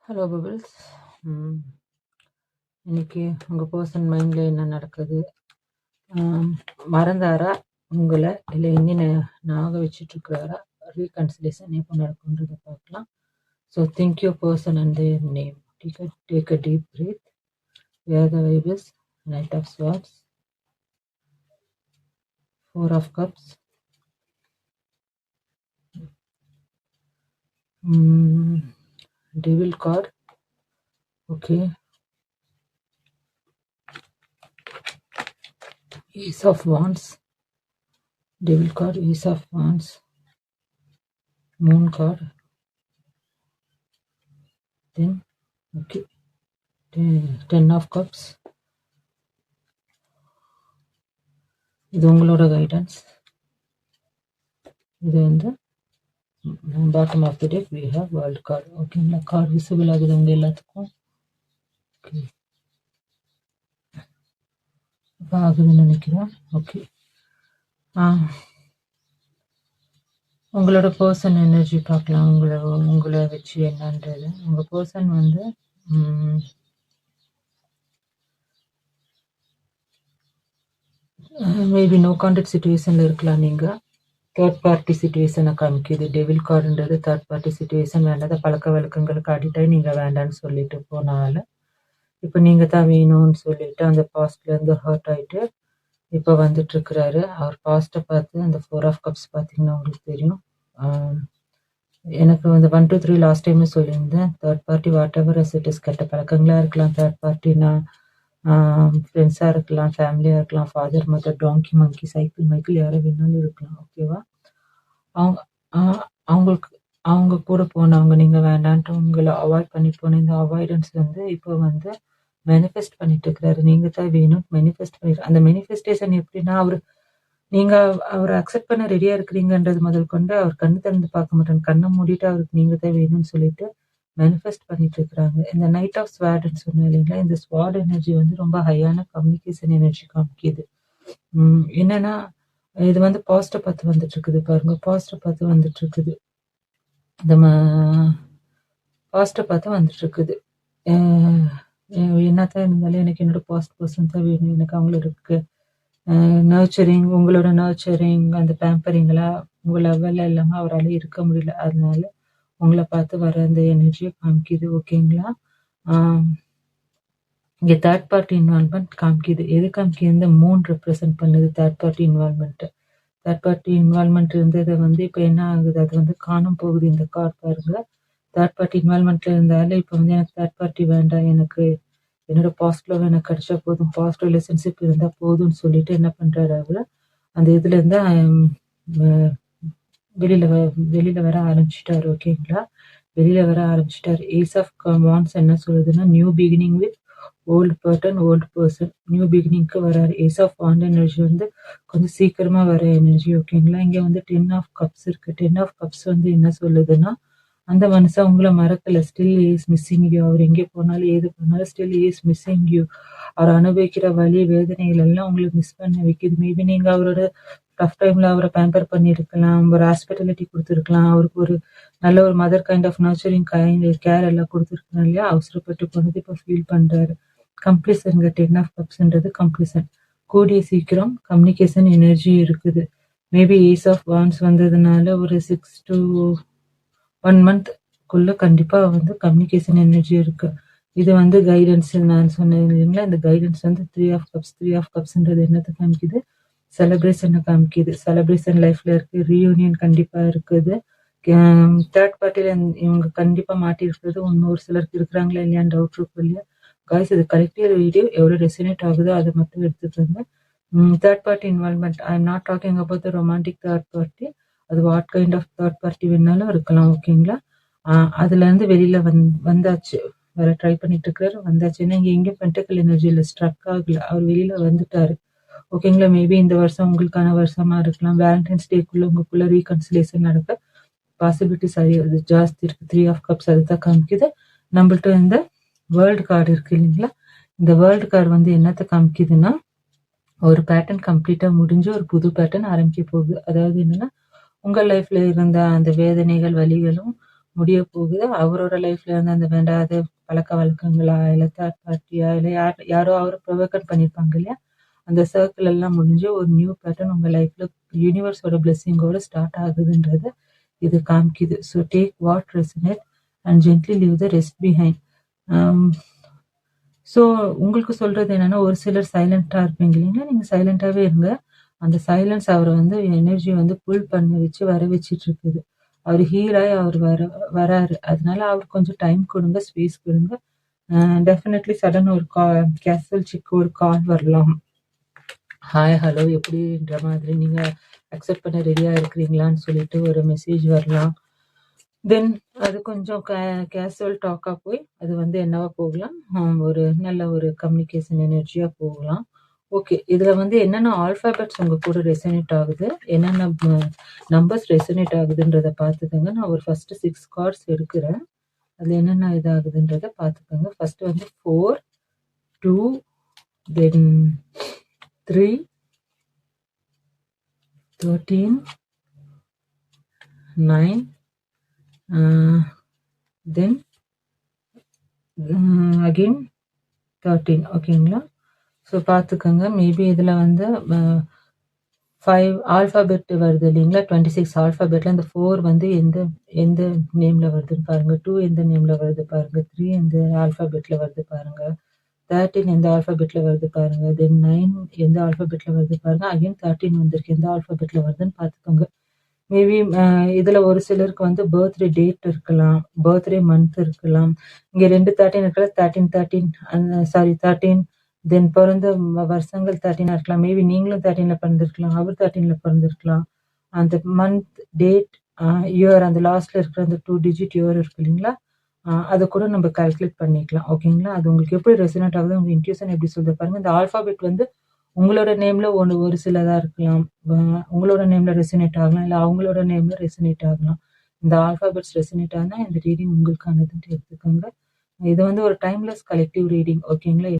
Hello bubbles. இன்னைக்கு உங்கள் person மைண்டில் என்ன நடக்குது? மறந்தாரா உங்களை, இல்லை இன்னும் ஞாபகம் வச்சுட்ருக்கிறாரா? ரீகன்சிலேஷன் எப்போ நடக்குன்றதை பார்க்கலாம். So think your person and their name. Take a deep breath. Where the vibes, knight of swords, 4 of cups, devil card. Okay, ace of wands, devil card, ace of wands, moon card, then okay, 10 of cups. இது உங்களோட guidance. இது வந்து bottom of the deck we have world card. ஓகேங்களா? Card visible ஆகுது உங்க எல்லாத்துக்கும். Okay, இப்போ ஆகுதுன்னு நினைக்கிறேன். ஓகே, உங்களோட பர்சன் எனர்ஜி பார்க்கலாம். உங்களை வச்சு என்னன்றது. உங்கள் பர்சன் வந்து மேபி நோ கான்டாக்ட் சுச்சுவேஷனில் இருக்கலாம். நீங்கள் தேர்ட் பார்ட்டி சுச்சுவேஷனை காமிக்குது. டெவில் கார்டுன்றது தேர்ட் பார்ட்டி சுச்சுவேஷன். வேண்டாத பழக்க வழக்கங்களுக்கு அடிக்டாகி நீங்கள் வேண்டான்னு சொல்லிட்டு போனால இப்போ நீங்கள் தான் வேணும்னு சொல்லிட்டு அந்த பாஸ்ட்லேருந்து ஹர்ட் ஆகிட்டு இப்போ வந்துட்டுருக்கிறாரு. அவர் பாஸ்ட்டை பார்த்து அந்த 4 of cups பார்த்தீங்கன்னா உங்களுக்கு தெரியும். எனக்கு வந்து 1 2 3 லாஸ்ட் டைமே சொல்லியிருந்தேன். Third party what ever it is, கெட்ட பழக்கங்களாக இருக்கலாம். தேர்ட் பார்ட்டினா ஃப்ரெண்ட்ஸாக இருக்கலாம், ஃபேமிலியாக இருக்கலாம், ஃபாதர் மதர், டாங்கி மங்கி, சைக்கிள் மைக்கிள், யாரை வேணாலும் இருக்கலாம். ஓகேவா? அவங்க கூட போனவங்க நீங்கள் வேண்டான்ட்டு உங்களை அவாய்ட் பண்ணி போன இந்த அவாய்டன்ஸ் வந்து இப்போ வந்து மேனிஃபெஸ்ட் பண்ணிட்டு இருக்கிறாரு. நீங்கள் தான் வேணும் மேனிஃபெஸ்ட் பண்ணி. அந்த மேனிஃபெஸ்டேஷன் எப்படின்னா, நீங்கள் அவரை அக்செப்ட் பண்ண ரெடியாக இருக்கிறீங்கன்றது முதல் கொண்டு அவர் கண்ணு திறந்து பார்க்க மாட்டாங்க. கண்ணை மூடிட்டு அவருக்கு நீங்கள் தான் வேணும்னு சொல்லிட்டு மேனிஃபெஸ்ட் பண்ணிட்டு இருக்கிறாங்க. இந்த நைட் ஆஃப் ஸ்வார்டுன்னு சொன்னேன் இல்லைங்களா? இந்த ஸ்வார்ட் எனர்ஜி வந்து ரொம்ப ஹையான கம்யூனிகேஷன் எனர்ஜி காமிக்குது. என்னன்னா, இது வந்து பாஸ்ட்டை பார்த்து வந்துட்டு இருக்குது. பாருங்க, பாஸ்ட்டை பார்த்து வந்துட்டு இருக்குது. இந்த பாஸ்ட்டை பார்த்து வந்துட்டு இருக்குது. என்னத்தான் இருந்தாலும் எனக்கு என்னோட பாஸ்ட் பர்சன் தான் வேணும். எனக்கு அவங்களுக்கு நர்ச்சரிங், உங்களோட நர்ச்சரிங், அந்த பேம்பரிங்லாம் உங்கள் லெவலில் இல்லாமல் அவரால் இருக்க முடியல. அதனால உங்களை பார்த்து வர அந்த எனர்ஜியை காமிக்குது. ஓகேங்களா? இங்கே தேர்ட் பார்ட்டி இன்வால்மெண்ட் காமிக்குது. எது காமிக்குது? இந்த மூன் ரெப்ரசன்ட் பண்ணுது third party involvement. Third party involvement இருந்ததை வந்து இப்போ என்ன ஆகுது, அது வந்து காணும் போகுது. இந்த கார்டு பாருங்க, தேர்ட் பார்ட்டி இன்வால்மெண்ட்ல இருந்தாலும் இப்போ வந்து எனக்கு தேர்ட் பார்ட்டி வேண்டாம், எனக்கு என்னோட பாஸ்ட் லவ் எனக்கு கிடைச்சா போதும், பாஸ்ட் ரிலேஷன்ஷிப் இருந்தால் போதும்னு சொல்லிட்டு என்ன பண்ணுறாரு அவர், அந்த இதுலேருந்து வெளியில் வர ஆரம்பிச்சிட்டாரு. ஓகேங்களா? வெளியில் வர ஆரம்பிச்சிட்டாரு. ஏஸ் ஆஃப் வாண்ட்ஸ் என்ன சொல்லுதுன்னா, new beginning with old burden, old person, new பிகினிங்க்கு வராரு. ஏஸ் ஆஃப் வாண்ட் எனர்ஜி வந்து கொஞ்சம் சீக்கிரமா வர எனர்ஜி. ஓகேங்களா? இங்க வந்து 10 of cups இருக்கு. 10 of cups வந்து என்ன சொல்லுதுன்னா, அந்த மனுஷன் உங்களை மறக்கல, ஸ்டில் இஸ் மிஸ்ஸிங் யூ. அவர் எங்கே போனாலும் ஏது போனாலும் ஸ்டில் இஸ் மிஸ்ஸிங் யூ. அவர் அனுபவிக்கிற வலி வேதனைகள் எல்லாம் உங்களுக்கு மிஸ் பண்ண வைக்குது. மேபி நீங்க அவரோட டஃப் டைம்ல அவரை பேம்பர் பண்ணியிருக்கலாம், ஒரு ஹாஸ்பிட்டாலிட்டி கொடுத்துருக்கலாம், அவருக்கு ஒரு நல்ல ஒரு mother kind of nurturing care எல்லாம் கொடுத்துருக்கலாம் இல்லையா? அவசரப்பட்டு போனது இப்போ ஃபீல் பண்றாரு. கம்ப்ளீஷனுங்க 10 of cupsன்றது கம்ப்ளீஷன். கூடிய சீக்கிரம் கம்யூனிகேஷன் எனர்ஜி இருக்குது. மேபி ஏஸ் ஆஃப் வாண்ட்ஸ் வந்ததுனால ஒரு 6 to 1 month கண்டிப்பா வந்து கம்யூனிகேஷன் எனர்ஜி இருக்கு. இது வந்து கைடன்ஸ் நான் சொன்னேன் இல்லைங்களா? இந்த கைடன்ஸ் வந்து 3 of cups. 3 of cupsன்றது என்னத்தை காமிக்குது? செலிப்ரேஷனை காமிக்குது. செலிப்ரேஷன் லைஃப்ல இருக்கு. ரீயூனியன் கண்டிப்பா இருக்குது. தேர்ட் பார்ட்டில இவங்க கண்டிப்பா மாட்டி இருக்கிறது இன்னொரு சிலருக்கு இருக்கிறாங்களா இல்லையான்னு டவுட் இருக்கும் இல்லையா? காய்ஸ், இது கலெக்டிவ் வீடியோ எவ்வளோ ரெசினேட் ஆகுதோ அதை மட்டும் எடுத்துக்கோங்க. Third party involvement, I am not talking about the romantic third party. அது what kind of third party வேணாலும் இருக்கலாம். ஓகேங்களா? அதுலேருந்து வெளியில் வந்தாச்சு, வேற ட்ரை பண்ணிட்டு இருக்கிறாரு, வந்தாச்சு. ஏன்னா இங்கே எங்கேயும் பென்டக்கல் எனர்ஜியில் ஸ்ட்ரக் ஆகல, அவர் வெளியில் வந்துட்டாரு. ஓகேங்களா? மேபி இந்த வருஷம் உங்களுக்கான வருஷமா இருக்கலாம். வேலண்டைன்ஸ் டேக்குள்ள உங்களுக்குள்ள ரீகன்சிலேஷன் நடக்க பாசிபிலிட்டிஸ் ஜாஸ்தி இருக்கு. 3 of cups அதுதான் காமிக்குது. நம்மள்ட்ட இந்த வேர்ல்டு கார்டு இருக்கு இல்லைங்களா? இந்த வேர்ல்டு கார்டு வந்து என்னத்தை காமிக்குதுன்னா, ஒரு பேட்டர்ன் கம்ப்ளீட்டா முடிஞ்சு ஒரு புது பேட்டர்ன் ஆரம்பிக்க போகுது. அதாவது என்னன்னா, உங்க லைஃப்ல இருந்த அந்த வேதனைகள் வலிகளும் முடிய போகுது. அவரோட லைஃப்ல இருந்து அந்த வேண்டாத பழக்க வழக்கங்களா, இல்ல தேர்ட் பார்ட்டியா, இல்ல யாரோ அவரை ப்ரொவோக் பண்ணியிருப்பாங்க இல்லையா? அந்த சர்க்கிள் எல்லாம் முடிஞ்சு ஒரு நியூ பேட்டர்ன் உங்க லைஃப்ல யூனிவர்ஸோட பிளெஸிங்கோட ஸ்டார்ட் ஆகுதுன்றத இது காமிக்குது. So take what resonate and gently leave the rest behind. So உங்களுக்கு சொல்றது என்னன்னா, ஒரு சிலர் சைலண்டா இருப்பீங்க இல்லைங்களா? நீங்க சைலண்டாவே இருங்க. அந்த சைலன்ஸ் அவரை வந்து எனர்ஜி வந்து புல் பண்ண வச்சு வர வச்சுட்டு இருக்குது. அவர் ஹீல் ஆகி அவர் வராரு. அதனால அவருக்கு கொஞ்சம் டைம் கொடுங்க, ஸ்பேஸ் கொடுங்க. டெஃபினெட்லி சடன் ஒரு கேஷுவல் சிக் ஒரு கால் வரலாம். ஹாய் ஹலோ எப்படின்ற மாதிரி நீங்க அக்செப்ட் பண்ண ரெடியா இருக்கிறீங்களான்னு சொல்லிட்டு ஒரு மெசேஜ் வரலாம். தென் அது கொஞ்சம் கேஷுவல் டாக்கா போய் அது வந்து என்னவா போகலாம், ஒரு நல்ல ஒரு கம்யூனிகேஷன் எனர்ஜியா போகலாம். ஓகே, இதுல வந்து என்னென்ன ஆல்பாபெட்ஸ் உங்க கூட ரெசனேட் ஆகுது, என்னென்ன நம்பர்ஸ் ரெசனேட் ஆகுதுன்றத பார்த்துக்கோங்க. நான் ஒரு ஃபர்ஸ்ட் 6 கார்ட்ஸ் எடுக்கிறேன். அதுல என்னென்ன இதாகுதுன்றத பார்த்துக்கோங்க. ஃபர்ஸ்ட் வந்து 4, 2, தென் 3, 13, 9, then again 13. ஓகேங்களா? ஸோ பார்த்துக்கோங்க. மேபி இதில் வந்து 5 ஆல்ஃபாபெட் வருது இல்லைங்களா? 26 ஆல்ஃபாபெட்டில் இந்த 4 வந்து எந்த நேமில் வருதுன்னு பாருங்கள். 2 எந்த நேமில் வருது பாருங்கள். 3 எந்த ஆல்ஃபாபெட்டில் வருது பாருங்கள். 13 எந்த ஆல்ஃபாபெட்டில் வருது பாருங்கள். தென் 9 எந்த ஆல்ஃபாபெட்டில் வருது பாருங்கள். அகைன் 13 வந்திருக்கு, எந்த ஆல்ஃபாபெட்டில் வருதுன்னு பார்த்துக்கோங்க. மேபி இதுல ஒரு சிலருக்கு வந்து பர்த்டே டேட் இருக்கலாம், பர்த்டே மந்த் இருக்கலாம். இங்க 2 13 இருக்கல, 13 தென் பிறந்த வருஷங்கள் 13 இருக்கலாம். மேபி நீங்களும் 13ல பிறந்திருக்கலாம், அவர் 13ல பிறந்திருக்கலாம். அந்த மந்த் டேட் இயர் அந்த லாஸ்ட்ல இருக்கிற அந்த 2 டிஜிட் இயர் இருக்கு இல்லைங்களா? அதை கூட நம்ம கால்குலேட் பண்ணிக்கலாம். ஓகேங்களா? அது உங்களுக்கு எப்படி ரெசனேட் ஆகுது, உங்க இன்ட்யூஷன் எப்படி சொல்றது பாருங்க. இந்த ஆல்பாபெட் வந்து உங்களோட நேம்ல ஒரு சிலதா இருக்கலாம், உங்களோட நேம்ல ரெசனேட் ஆகலாம், இல்ல அவங்களோட நேம்ல ரெசனேட் ஆகலாம். இந்த ஆல்பாபெட்ஸ் ரெசனேட் ஆனா இந்த ரீடிங் உங்களுக்கானதுன்னு எடுத்துக்கோங்க. இது வந்து ஒரு டைம்லெஸ் கலெக்டிவ் ரீடிங். ஓகேங்களா?